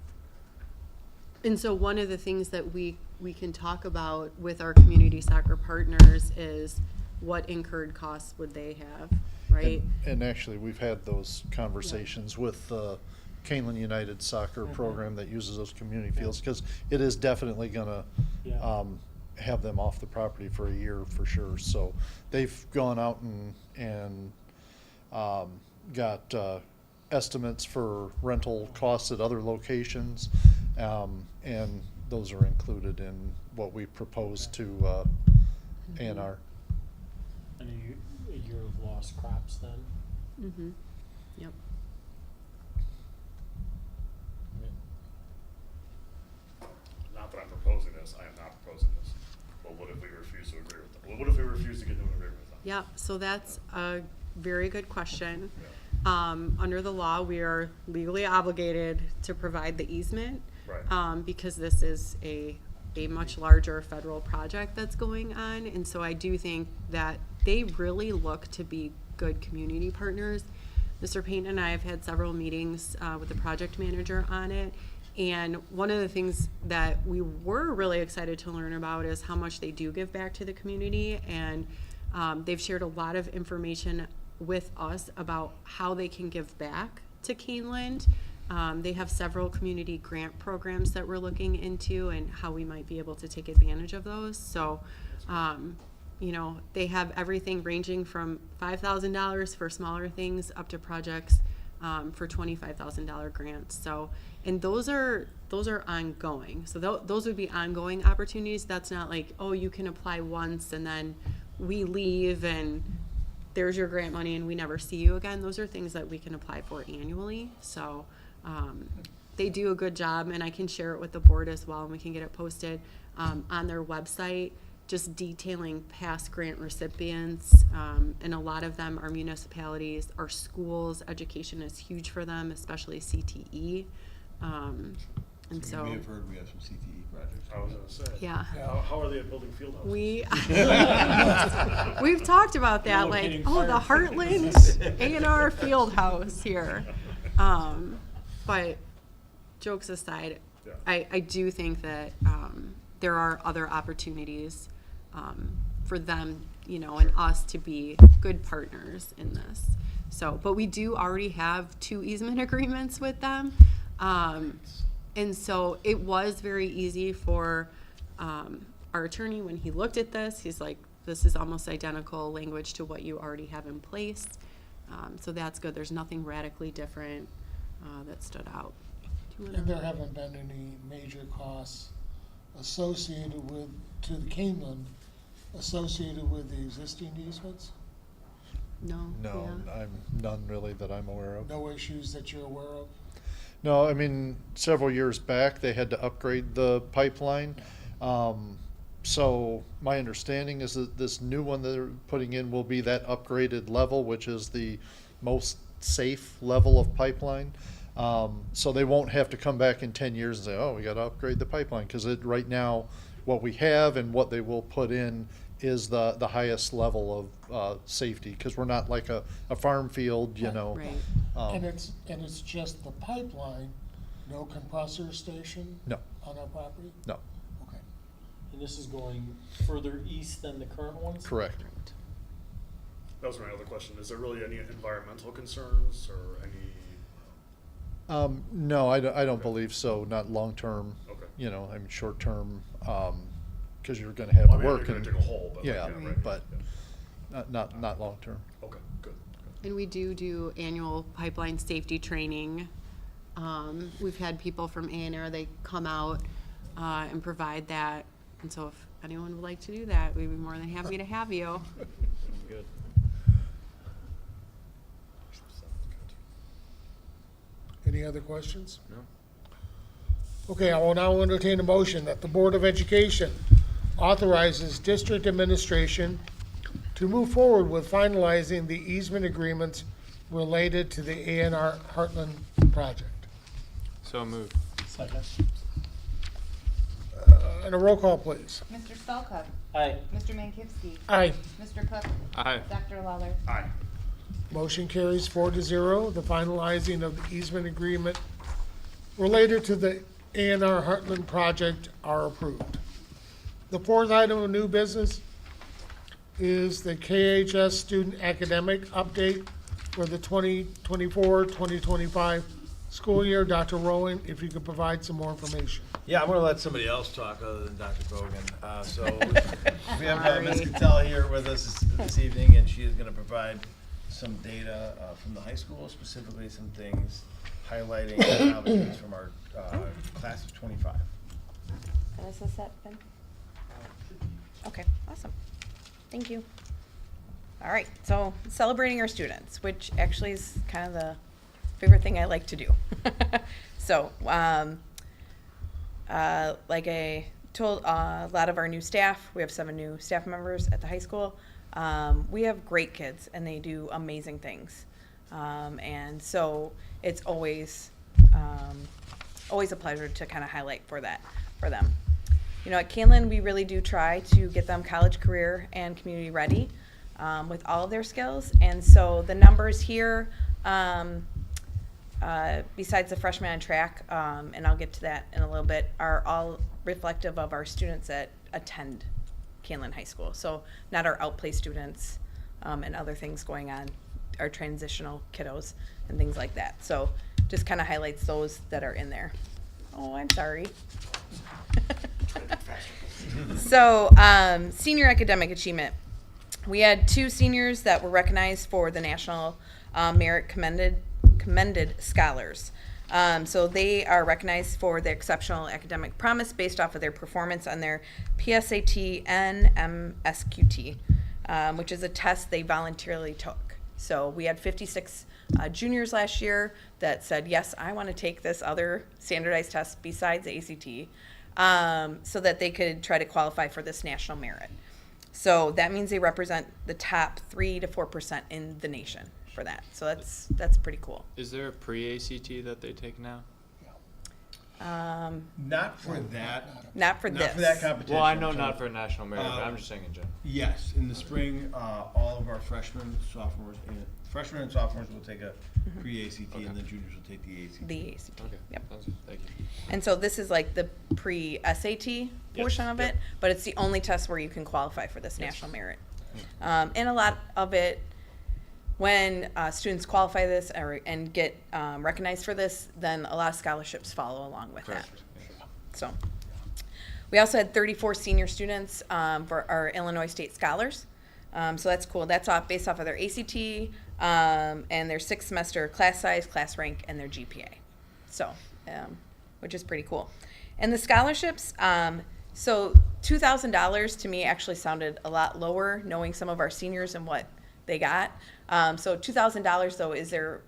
And so one of the things that we can talk about with our community soccer partners is what incurred costs would they have, right? And actually, we've had those conversations with the Kaneland United Soccer program that uses those community fields, because it is definitely gonna Yeah. have them off the property for a year for sure. So they've gone out and got estimates for rental costs at other locations, and those are included in what we propose to ANR. And a year of lost crops then? Mm-hmm, yep. Not that I'm proposing this, I am not proposing this. But what if we refuse to agree with them? Well, what if we refuse to get into an agreement with them? Yep, so that's a very good question. Yeah. Under the law, we are legally obligated to provide the easement. Right. Because this is a much larger federal project that's going on. And so I do think that they really look to be good community partners. Mr. Payton and I have had several meetings with the project manager on it. And one of the things that we were really excited to learn about is how much they do give back to the community. And they've shared a lot of information with us about how they can give back to Kaneland. They have several community grant programs that we're looking into and how we might be able to take advantage of those. So, you know, they have everything ranging from $5,000 for smaller things up to projects for $25,000 grants. So, and those are ongoing. So those would be ongoing opportunities. That's not like, oh, you can apply once and then we leave and there's your grant money and we never see you again. Those are things that we can apply for annually. So they do a good job, and I can share it with the board as well, and we can get it posted on their website, just detailing past grant recipients. And a lot of them are municipalities, are schools. Education is huge for them, especially CTE. And So you may so, have heard we have some CTE projects. I was gonna say. yeah. How are they at building field houses? We've talked about that, like, Relocating oh, the fire Heartland A&R Field House here. But jokes aside, Yeah. I do think that there are other opportunities for them, you know, and us to be good partners in this. So, but we do already have 2 easement agreements with them. And so it was very easy for our attorney, when he looked at this, he's like, this is almost identical language to what you already have in place. So that's good. There's nothing radically different that stood out. Do you And there wanna- haven't been any major costs associated with, to the Kaneland, associated with the existing easements? No? No, Yeah. I'm none really that I'm aware of. No issues that you're aware of? No, I mean, several years back, they had to upgrade the pipeline. So my understanding is that this new one that they're putting in will be that upgraded level, which is the most safe level of pipeline. So they won't have to come back in 10 years and say, oh, we got to upgrade the pipeline, because right now, what we have and what they will put in is the highest level of safety, because we're not like a farm field, you know. Right. And it's just the pipeline, no compressor station? No. On our property? No, Okay. And this is going further east than the current ones? correct. That was my other question. Is there really any environmental concerns or any? No, I don't believe so, not long-term. Okay. You know, I mean, short-term, because you're gonna have I mean, work you're and. gonna dig a hole, but like, Yeah, yeah, right, but yeah. not long-term. Okay, good. And we do annual pipeline safety training. We've had people from A&R, they come out and provide that. And so if anyone would like to do that, we'd be more than happy to have you. Good. Any other questions? No. Okay, I will now entertain a motion that the Board of Education authorizes district administration to move forward with finalizing the easement agreements related to the A&R Heartland project. So moved. Second. And a roll call, please. Mr. Stallcup, Aye. Mr. Mankivsky, Aye. Mr. Cook, Aye. Dr. Lawler. Aye. Motion carries 4-0. The finalizing of the easement agreement related to the A&R Heartland project are approved. The 4th item of new business is the KHS student academic update for the 2024-2025 school year. Dr. Rowland, if you could provide some more information. Yeah, I'm gonna let somebody else talk other than Dr. Bogan. So we have Ms. Sorry. Cattell here with us this evening, and she is gonna provide some data from the high school, specifically some things highlighting accomplishments from our class of 25. And is this set, Ben? Okay, awesome. Thank you. All right, so celebrating our students, which actually is kind of the favorite thing I like to do. So, like I told a lot of our new staff, we have 7 new staff members at the high school. We have great kids, and they do amazing things. And so it's always a pleasure to kind of highlight for them. You know, at Kaneland, we really do try to get them college, career, and community ready with all of their skills. And so the numbers here, besides the freshman on track, and I'll get to that in a little bit, are all reflective of our students that attend Kaneland High School. So not our outplay students and other things going on, our transitional kiddos and things like that. So just kind of highlights those that are in there. Oh, I'm sorry. So senior academic achievement. We had 2 seniors that were recognized for the National Merit Commended Scholars. So they are recognized for their exceptional academic promise based off of their performance on their PSAT and MSQT, which is a test they voluntarily took. So we had 56 juniors last year that said, yes, I want to take this other standardized test besides the ACT, so that they could try to qualify for this national merit. So that means they represent the top 3 to 4% in the nation for that. So that's pretty cool. Is there a pre-ACT that they take now? Not for that. Not for Not this. for that competition. Well, I know so- not for national merit, but I'm just saying in general. Yes, in the spring, all of our freshmen, sophomores, will take a pre-ACT, Okay. and then juniors will take the ACT. The ACT. Okay. Yep. Sounds good. Thank you. And so this is like the pre-SAT portion of it, but it's the only test where you can qualify for this national merit. And a lot of it, when students qualify this and get recognized for this, then a lot of scholarships follow along with that. Perfect. So, we also had 34 senior students for our Illinois State Scholars. So that's cool. That's based off of their ACT and their 6th semester class size, class rank, and their GPA. So, which is pretty cool. And the scholarships, so $2,000 to me actually sounded a lot lower, knowing some of our seniors and what they got. So $2,000 though is their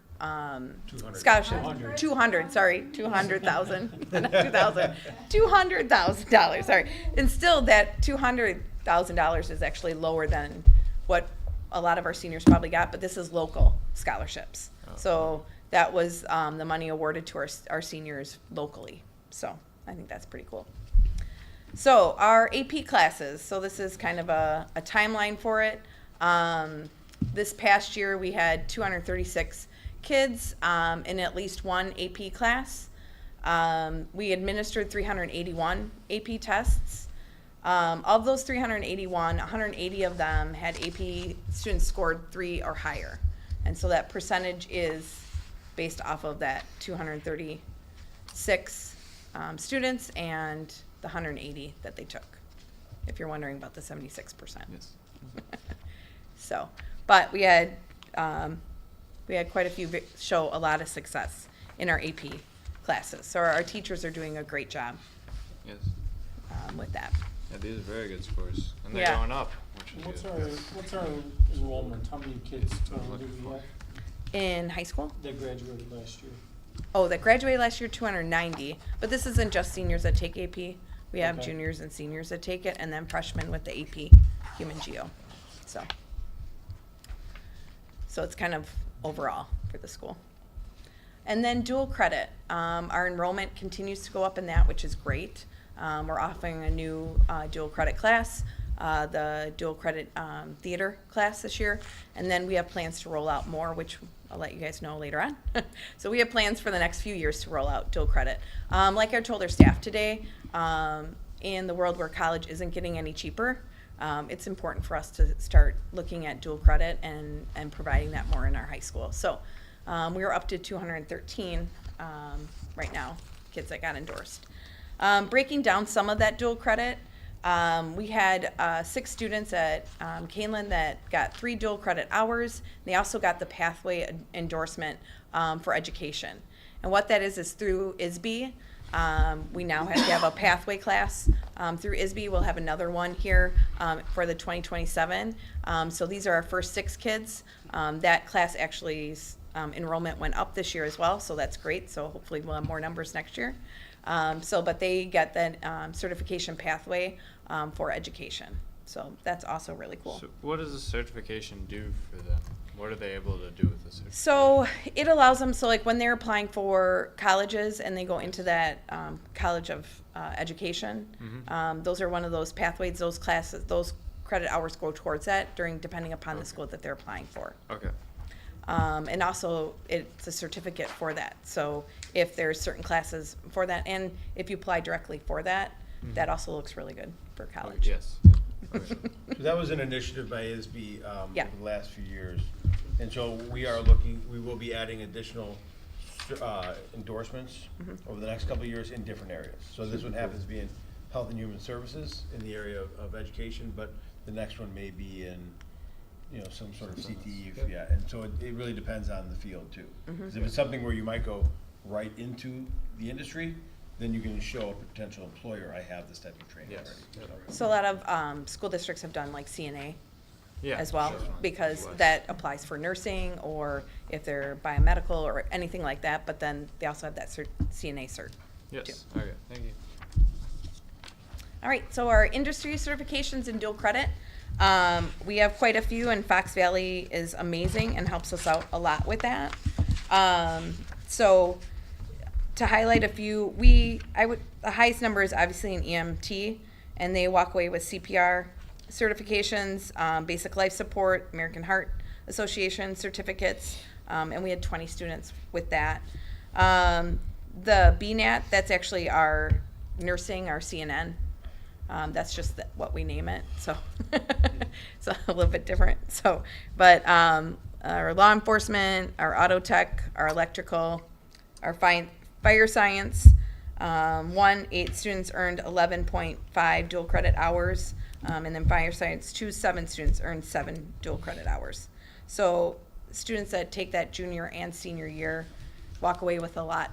scholarship. 200,000, not 2,000. $200,000, sorry. And still, that $200,000 is actually lower than what a lot of our seniors probably got, but this is local scholarships. So that was the money awarded to our seniors locally. So I think that's pretty cool. So our AP classes, so this is kind of a timeline for it. This past year, we had 236 kids in at least one AP class. We administered 381 AP tests. Of those 381, 180 of them had AP students scored 3 or higher. And so that percentage is based off of that 236 students and the 180 that they took, if you're wondering about the 76%. Yes. So, but we had quite a few show a lot of success in our AP classes. So our teachers are doing a great job Yes. with that. Yeah, these are very good scores, and they're Yeah. going up, which is What's good. what's our enrollment? How many kids do we have In high school, that graduated last year? oh, that graduated last year, 290. But this isn't just seniors that take AP. We have Okay. juniors and seniors that take it, and then freshmen with the AP Human Geo. So it's kind of overall for the school. And then dual credit. Our enrollment continues to go up in that, which is great. We're offering a new dual credit class, the dual credit theater class this year. And then we have plans to roll out more, which I'll let you guys know later on. So we have plans for the next few years to roll out dual credit. Like I told our staff today, in the world where college isn't getting any cheaper, it's important for us to start looking at dual credit and providing that more in our high school. So we are up to 213 right now, kids that got endorsed. Breaking down some of that dual credit, we had 6 students at Kaneland that got 3 dual credit hours. They also got the pathway endorsement for education. And what that is through ISB. We now have to have a pathway class through ISB. We'll have another one here for the 2027. So these are our first 6 kids. That class actually enrollment went up this year as well, so that's great. So hopefully we'll have more numbers next year. But they get that certification pathway for education. So that's also really cool. So what does the certification do for them? What are they able to do with the certification? So it allows them, so like when they're applying for colleges and they go into that college of education, those are one of those pathways, those classes, those credit hours go towards that depending upon the school that they're applying for. Okay. And also it's a certificate for that. So if there's certain classes for that, and if you apply directly for that, that also looks really good for Oh, college. yes. So that was an initiative by ISB Yeah. over the last few years. And so we will be adding additional endorsements over the next couple of years in different areas. So this one happens to be in Health and Human Services in the area of education, but the next one may be in, some sort of CTE, yeah. And so it really depends on the field too. Because if it's something where you might go right into the industry, then you can show a potential employer, I have this type of training Yes. already. So a lot of school districts have done like CNA Yeah. as well, sure. because Plus. that applies for nursing or if they're biomedical or anything like that, but then they also have that CNA cert. Yes. too. Okay. Thank you. All right, so our industry certifications in dual credit, we have quite a few, and Fox Valley is amazing and helps us out a lot with that. So to highlight a few, the highest number is obviously in EMT, and they walk away with CPR certifications, basic life support, American Heart Association certificates, and we had 20 students with that. The BNAT, that's actually our nursing, our CNN. That's just what we name it, so it's a little bit different. So, but our law enforcement, our auto tech, our electrical, our fire science, 8 students earned 11.5 dual credit hours, and then fire science 7 students earned 7 dual credit hours. So students that take that junior and senior year walk away with a lot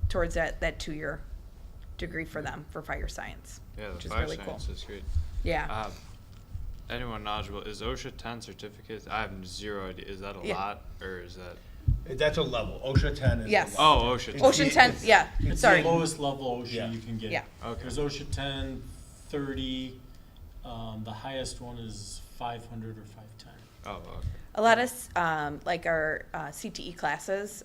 towards that 2-year degree for them for fire science, Yeah, which the is fire really cool. science is great. Yeah. Anyone knowledgeable, is OSHA 10 certificates? I have zero idea. Is that a Yeah. lot, or is that? That's a level. OSHA 10 is. Yes. the level. Oh, OSHA 10. Ocean 10, yeah, It's sorry. the lowest level OSHA Yeah. you can get. Yeah. Okay. There's OSHA 10, 30, the highest one is 500 or 510. Oh, okay. A lot of, like our CTE classes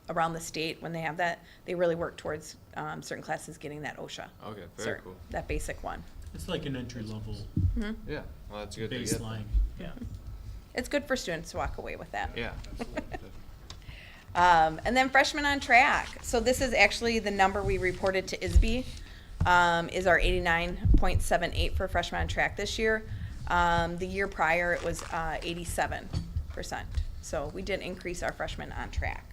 around the state, when they have that, they really work towards certain classes getting that OSHA. Okay, very cert, cool. That basic one. It's like an entry level Yeah, well, that's good to get. baseline. Yeah. It's good for students to walk away with that. Yeah. And then freshmen on track. So this is actually the number we reported to ISB, is our 89.78 for freshmen on track this year. The year prior, it was 87%. So we did increase our freshmen on track.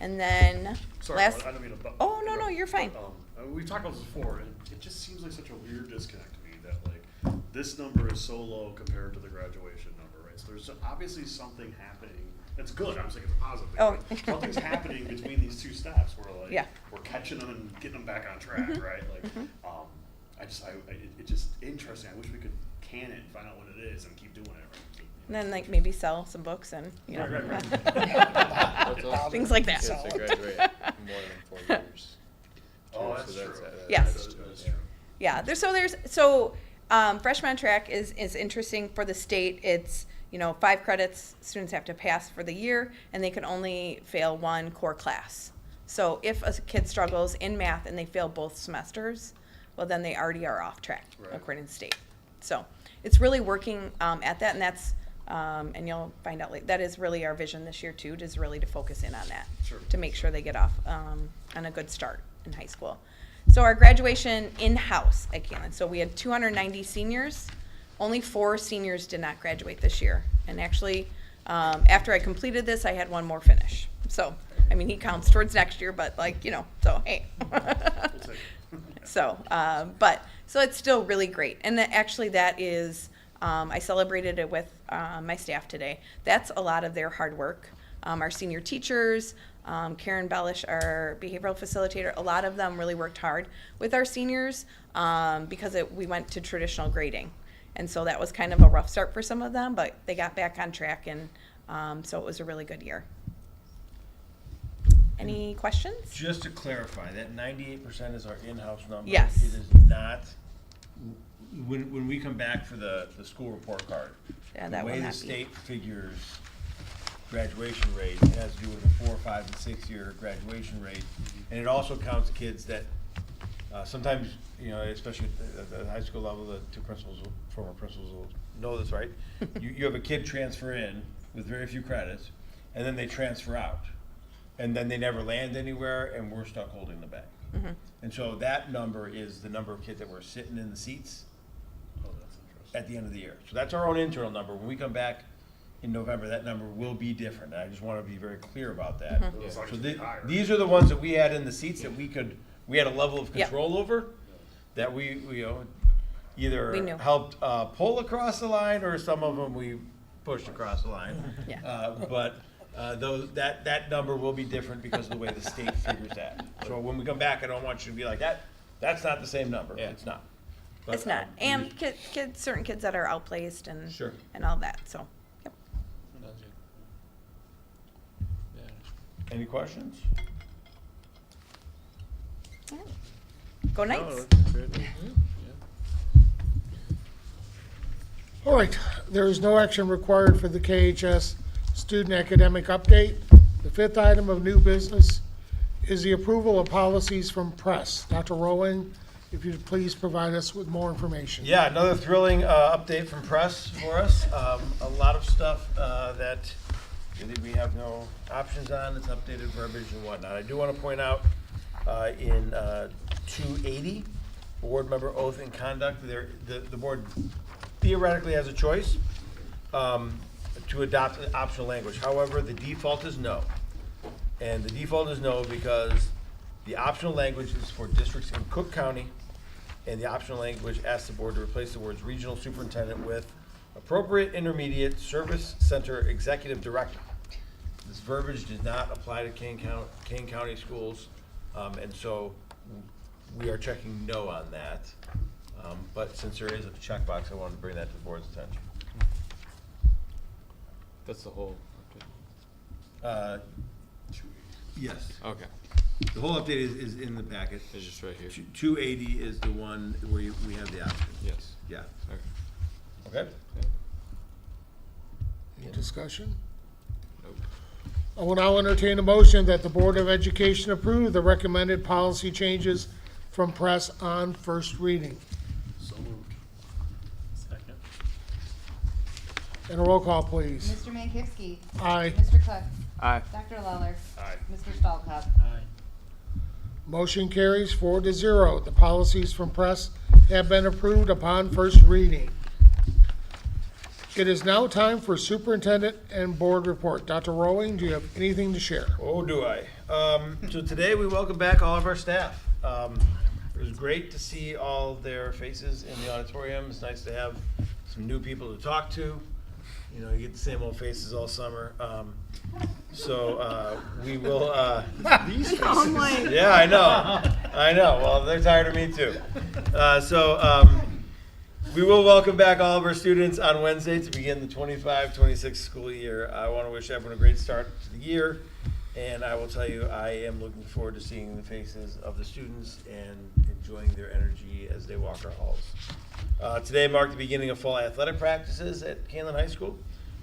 And then Sorry, last, I don't mean to. oh, no, you're fine. We've talked about this before, and it just seems like such a weird disconnect to me that like this number is so low compared to the graduation number, right? So there's obviously something happening. It's good. I'm saying it's a positive thing. Oh. Right? Something's happening between these two steps where like Yeah. we're catching them and getting them back on track, right? Like, it's just interesting. I wish we could can it and find out what it is and keep doing it. Right? And then like maybe sell some books and, you know. Right. That's awesome. Things like that. Kids to graduate more than 4 years. Oh, too, that's so true. Yes. That's true. Yeah, freshman on track is interesting for the state. It's, 5 credits students have to pass for the year, and they can only fail 1 core class. So if a kid struggles in math and they fail both semesters, well, then they already are off track, Right. according to state. So it's really working at that, and that's, and you'll find out later, that is really our vision this year too, is really to focus in on that. Sure. To make sure they get off on a good start in high school. So our graduation in-house at Kaneland. So we had 290 seniors. Only 4 seniors did not graduate this year. And actually, after I completed this, I had 1 more finish. So, I mean, he counts towards next year, but so hey. We'll take it. So it's still really great. And actually that is, I celebrated it with my staff today. That's a lot of their hard work. Our senior teachers, Karen Bellish, our behavioral facilitator, a lot of them really worked hard with our seniors because we went to traditional grading. And so that was kind of a rough start for some of them, but they got back on track, and so it was a really good year. Any questions? Just to clarify, that 98% is our in-house number. Yes. It is not, when we come back for the school report card, Yeah, that the will way the not be. state figures graduation rate, it has to do with the 4, 5, and 6-year graduation rate. And it also counts kids that sometimes, especially at the high school level, the 2 former principals will know this, right? You have a kid transfer in with very few credits, and then they transfer out. And then they never land anywhere, and we're stuck holding the bag. Mm-hmm. And so that number is the number of kids that were sitting in the seats Oh, that's interesting. at the end of the year. So that's our own internal number. When we come back in November, that number will be different. And I just want to be very clear about that. Mm-hmm. It's So actually higher. these are the ones that we had in the seats that we had a level of Yep. control over, that we We either knew. helped pull across the line, or some of them we pushed across the line. Yeah. But that number will be different because of the way the state figures that. So when we come back, I don't want you to be like, that's not the same number. Yeah. It's not. But, It's not. we And just- certain kids that are outplaced and Sure. and all that. So, yep. That's it. Yeah. Any questions? Go No, Knights. that's great. All right, there is no action required for the KHS student academic update. The 5th item of new business is the approval of policies from press. Dr. Rowling, if you'd please provide us with more information. Yeah, another thrilling update from press for us. A lot of stuff that really we have no options on. It's updated verbiage and whatnot. I do want to point out in 280, board member oath and conduct, the board theoretically has a choice to adopt an optional language. However, the default is no. And the default is no because the optional language is for districts in Cook County, and the optional language asks the board to replace the words regional superintendent with appropriate intermediate service center executive director. This verbiage does not apply to Kane County schools, and so we are checking no on that. But since there is a checkbox, I wanted to bring that to the board's attention. That's the whole update. Yes. Okay, The whole update is in the packet. it's just right here. 280 is the one where we have the option. Yes. Yeah. Okay. Okay. Any discussion? Nope. I will now entertain a motion that the Board of Education approve the recommended policy changes from press on first reading. So moved. Second. And a roll call, please. Mr. Mankowski. Aye. Mr. Cook. Aye. Dr. Lawler. Aye. Mr. Stahlkopf. Aye. Motion carries 4-0. The policies from press have been approved upon first reading. It is now time for superintendent and board report. Dr. Rowling, do you have anything to share? Oh, do I? So today we welcome back all of our staff. It was great to see all their faces in the auditorium. It's nice to have some new people to talk to. You know, you get the same old faces all summer. We will. These faces. I'm like, Yeah, I know. Well, they're tired of me too. We will welcome back all of our students on Wednesday to begin the 25-26 school year. I want to wish everyone a great start to the year, and I will tell you, I am looking forward to seeing the faces of the students and enjoying their energy as they walk our halls. Today marked the beginning of fall athletic practices at Kaneland High School.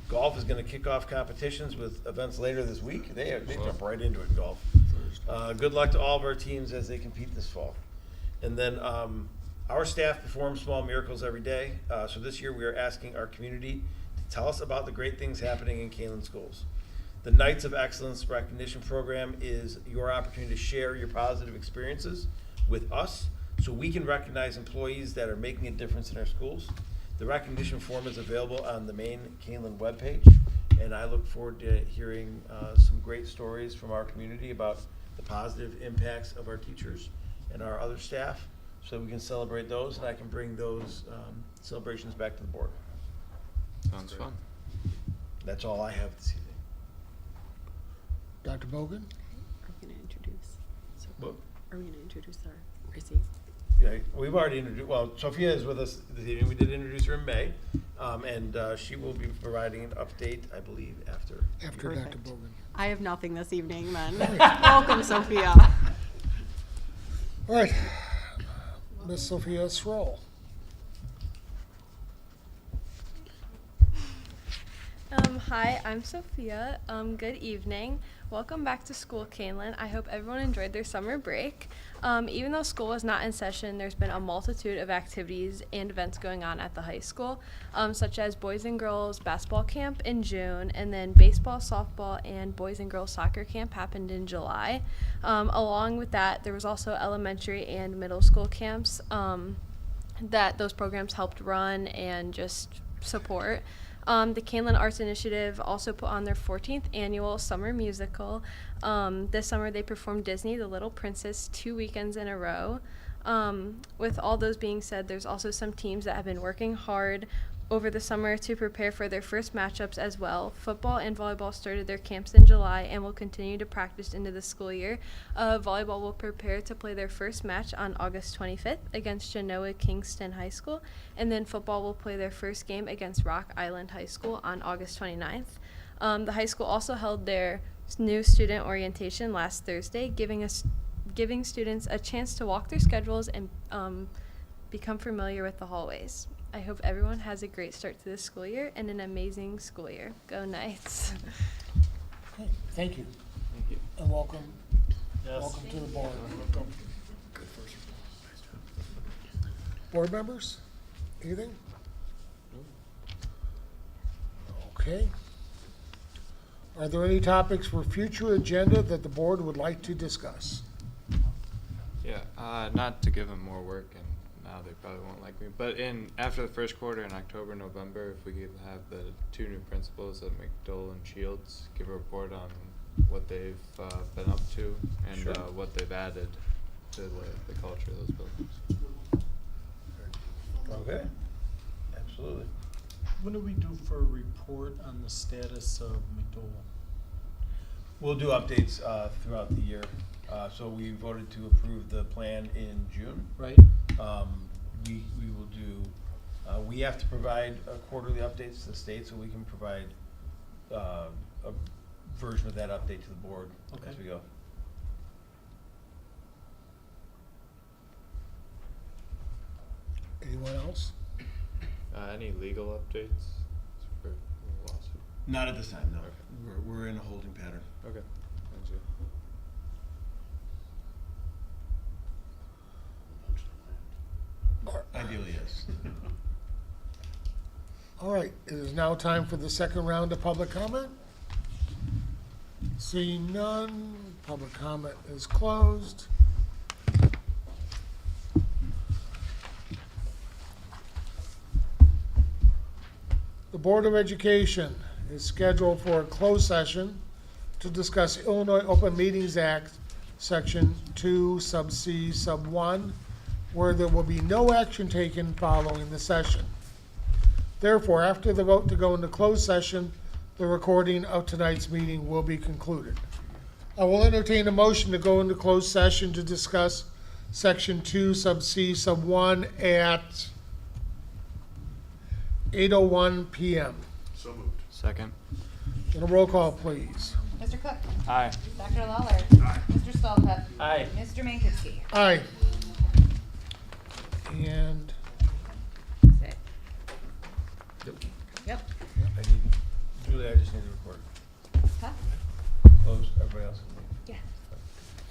Golf is going to kick off competitions with events later this week. They jump right into it, golf. Good luck to all of our teams as they compete this fall. And then our staff performs small miracles every day. So this year we are asking our community to tell us about the great things happening in Kaneland schools. The Knights of Excellence Recognition Program is your opportunity to share your positive experiences with us so we can recognize employees that are making a difference in our schools. The recognition form is available on the main Kaneland webpage, and I look forward to hearing some great stories from our community about the positive impacts of our teachers and our other staff, so we can celebrate those, and I can bring those celebrations back to the board. Sounds fun. That's all I have this evening. Dr. Bogan? Are we gonna introduce? What? Are we gonna introduce our RC? Yeah, we've already introduced, well, Sophia is with us this evening. We did introduce her in May, and she will be providing an update, I believe, after. After Dr. Perfect. Bogan. I have nothing this evening, then. Welcome, Sophia. All right. Miss Sophia Sroll. Hi, I'm Sophia. Good evening. Welcome back to school, Kaneland. I hope everyone enjoyed their summer break. Even though school was not in session, there's been a multitude of activities and events going on at the high school, such as Boys and Girls Basketball Camp in June, and then baseball, softball, and Boys and Girls Soccer Camp happened in July. Along with that, there was also elementary and middle school camps that those programs helped run and just support. The Kaneland Arts Initiative also put on their 14th annual summer musical. This summer they performed Disney, The Little Princess, 2 weekends in a row. With all those being said, there's also some teams that have been working hard over the summer to prepare for their first matchups as well. Football and volleyball started their camps in July and will continue to practice into the school year. Volleyball will prepare to play their first match on August 25th against Genoa Kingston High School, and then football will play their first game against Rock Island High School on August 29th. The high school also held their new student orientation last Thursday, giving students a chance to walk their schedules and become familiar with the hallways. I hope everyone has a great start to this school year and an amazing school year. Go Knights. Okay, thank you. Thank you. And welcome, Yes. Welcome to the board. Board members, anything? Okay. Are there any topics for future agenda that the board would like to discuss? Yeah, not to give them more work, and now they probably won't like me, but after the first quarter in October, November, if we could have the 2 new principals at McDowell and Shields give a report on what they've been up to and Sure. what they've added to the culture of those buildings. Okay, absolutely. When do we do for a report on the status of McDowell? We'll do updates throughout the year. So we voted to approve the plan in June. Right? We will do, we have to provide quarterly updates to the state, so we can provide a version of that update to the board as Okay. we go. Anyone else? Any legal updates for the lawsuit? Not at this time, no. Okay. We're in a holding pattern. Okay, thank you. Ideally, yes. All right, it is now time for the second round of public comment. Seeing none, public comment is closed. The Board of Education is scheduled for a closed session to discuss Illinois Open Meetings Act, Section 2, Sub C, Sub 1, where there will be no action taken following the session. Therefore, after the vote to go into closed session, the recording of tonight's meeting will be concluded. I will entertain a motion to go into closed session to discuss Section 2, Sub C, Sub 1 at 8:01 p.m. So moved. Second. And a roll call, please. Mr. Cook? Aye. Dr. Lawler? Aye. Mr. Stolpe? Aye. Mr. Mankowski? Aye. And That's it. Yep. I need, Julie, I just need to record. Huh? Close, everybody else. Yeah.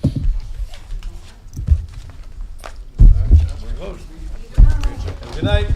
All right, we're closed. Have a good night.